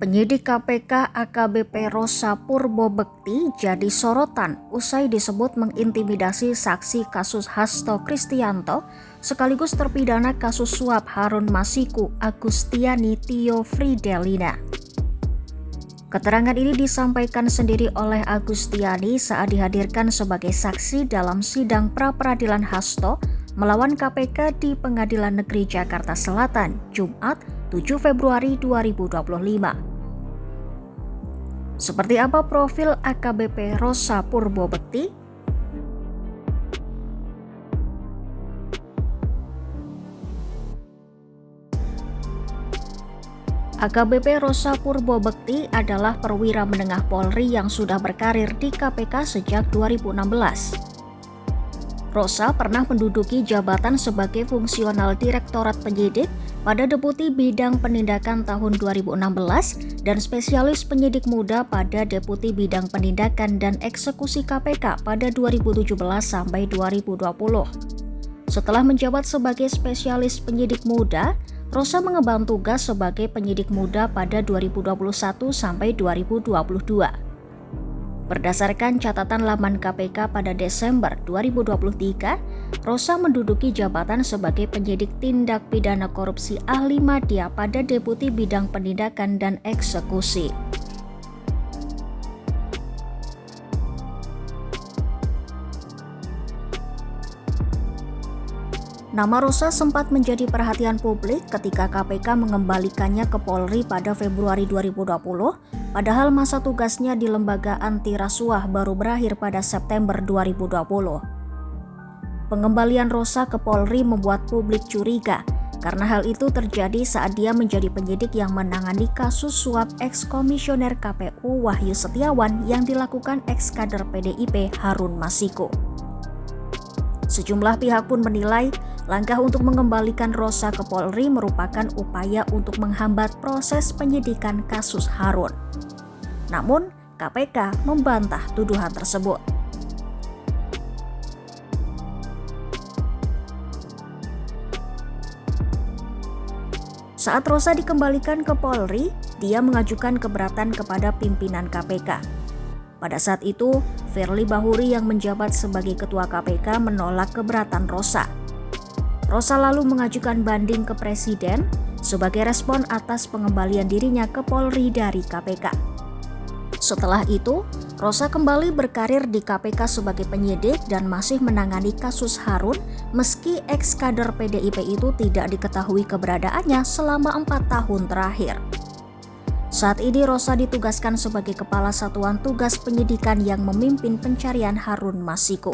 Penyidik KPK AKBP Rosa Purbobekti jadi sorotan usai disebut mengintimidasi saksi kasus Hasto Kristianto sekaligus terpidana kasus suap Harun Masiku Agustiani Tio Fridelina. Keterangan ini disampaikan sendiri oleh Agustiani saat dihadirkan sebagai saksi dalam sidang pra-peradilan Hasto melawan KPK di Pengadilan Negeri Jakarta Selatan, Jumat 7 Februari 2025. Seperti apa profil AKBP Rosa Purbobekti? AKBP Rosa Purbobekti adalah perwira menengah Polri yang sudah berkarir di KPK sejak 2016. Rosa pernah menduduki jabatan sebagai fungsional Direktorat Penyidik pada Deputi Bidang Penindakan tahun 2016 dan Spesialis Penyidik Muda pada Deputi Bidang Penindakan dan Eksekusi KPK pada 2017 sampai 2020. Setelah menjabat sebagai Spesialis Penyidik Muda, Rosa mengemban tugas sebagai penyidik muda pada 2021 sampai 2022. Berdasarkan catatan laman KPK pada Desember 2023, Rosa menduduki jabatan sebagai penyidik tindak pidana korupsi ahli madya pada Deputi Bidang Penindakan dan Eksekusi. Nama Rosa sempat menjadi perhatian publik ketika KPK mengembalikannya ke Polri pada Februari 2020, padahal masa tugasnya di lembaga anti rasuah baru berakhir pada September 2020. Pengembalian Rosa ke Polri membuat publik curiga, karena hal itu terjadi saat dia menjadi penyidik yang menangani kasus suap eks-komisioner KPU Wahyu Setiawan yang dilakukan eks-kader PDIP Harun Masiku. Sejumlah pihak pun menilai langkah untuk mengembalikan Rosa ke Polri merupakan upaya untuk menghambat proses penyidikan kasus Harun. Namun, KPK membantah tuduhan tersebut. Saat Rosa dikembalikan ke Polri, dia mengajukan keberatan kepada pimpinan KPK. Pada saat itu, Firly Bahuri yang menjabat sebagai Ketua KPK menolak keberatan Rosa. Rosa lalu mengajukan banding ke Presiden sebagai respon atas pengembalian dirinya ke Polri dari KPK. Setelah itu, Rosa kembali berkarir di KPK sebagai penyidik dan masih menangani kasus Harun meski eks-kader PDIP itu tidak diketahui keberadaannya selama 4 tahun terakhir. Saat ini Rosa ditugaskan sebagai Kepala Satuan Tugas Penyidikan yang memimpin pencarian Harun Masiku.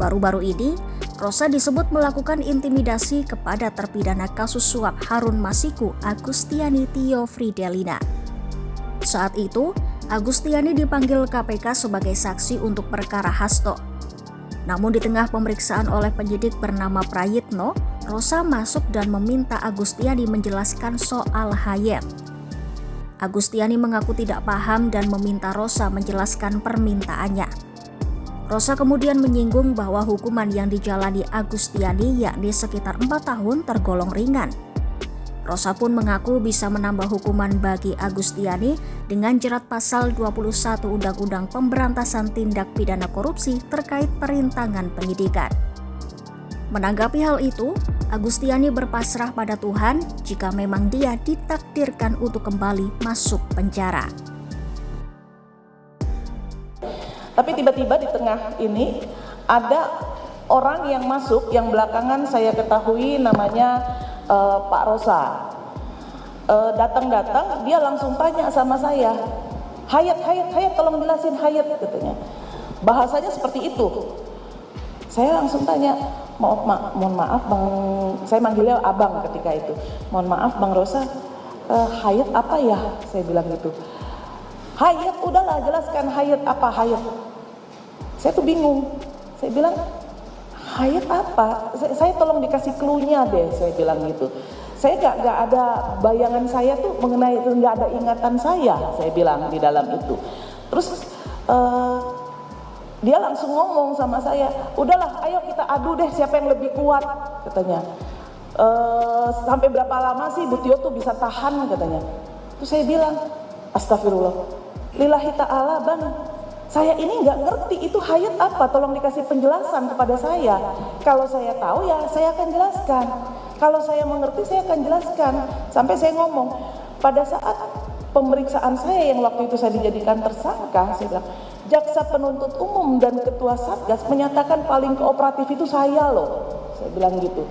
Baru-baru ini, Rosa disebut melakukan intimidasi kepada terpidana kasus suap Harun Masiku Agustiani Tio Fridelina. Saat itu, Agustiani dipanggil KPK sebagai saksi untuk perkara Hasto. Namun di tengah pemeriksaan oleh penyidik bernama Prayitno, Rosa masuk dan meminta Agustiani menjelaskan soal Hayat. Agustiani mengaku tidak paham dan meminta Rosa menjelaskan permintaannya. Rosa kemudian menyinggung bahwa hukuman yang dijalani Agustiani yakni sekitar 4 tahun tergolong ringan. Rosa pun mengaku bisa menambah hukuman bagi Agustiani dengan jerat pasal 21 Undang-Undang Pemberantasan Tindak Pidana Korupsi terkait perintangan penyidikan. Menanggapi hal itu, Agustiani berpasrah pada Tuhan jika memang dia ditakdirkan untuk kembali masuk penjara. Tapi tiba-tiba di tengah ini ada orang yang masuk yang belakangan saya ketahui namanya Pak Rosa. Datang-datang dia langsung tanya sama saya, Hayat tolong jelasin Hayat, katanya. Bahasanya seperti itu. Saya langsung tanya, mohon maaf Bang, saya manggilnya Abang ketika itu. Mohon maaf Bang Rosa, Hayat apa ya? Saya bilang gitu. Hayat, udahlah jelaskan Hayat apa Hayat. Saya tuh bingung. Saya bilang, Hayat apa? Saya tolong dikasih clue-nya deh, saya bilang gitu. Saya nggak ada bayangan saya tuh mengenai itu, nggak ada ingatan saya bilang di dalam itu. Terus Dia langsung ngomong sama saya, udahlah ayo kita adu deh siapa yang lebih kuat katanya. Sampai berapa lama sih Bu Tio tuh bisa tahan katanya. Terus saya bilang, astagfirullah, lillahi ta'ala bang, saya ini nggak ngerti itu hayat apa, tolong dikasih penjelasan kepada saya. Kalau saya tahu ya saya akan jelaskan, kalau saya mengerti saya akan jelaskan. Sampai saya ngomong, pada saat pemeriksaan saya yang waktu itu saya dijadikan tersangka, saya bilang, jaksa penuntut umum dan ketua Satgas menyatakan paling kooperatif itu saya loh, saya bilang gitu.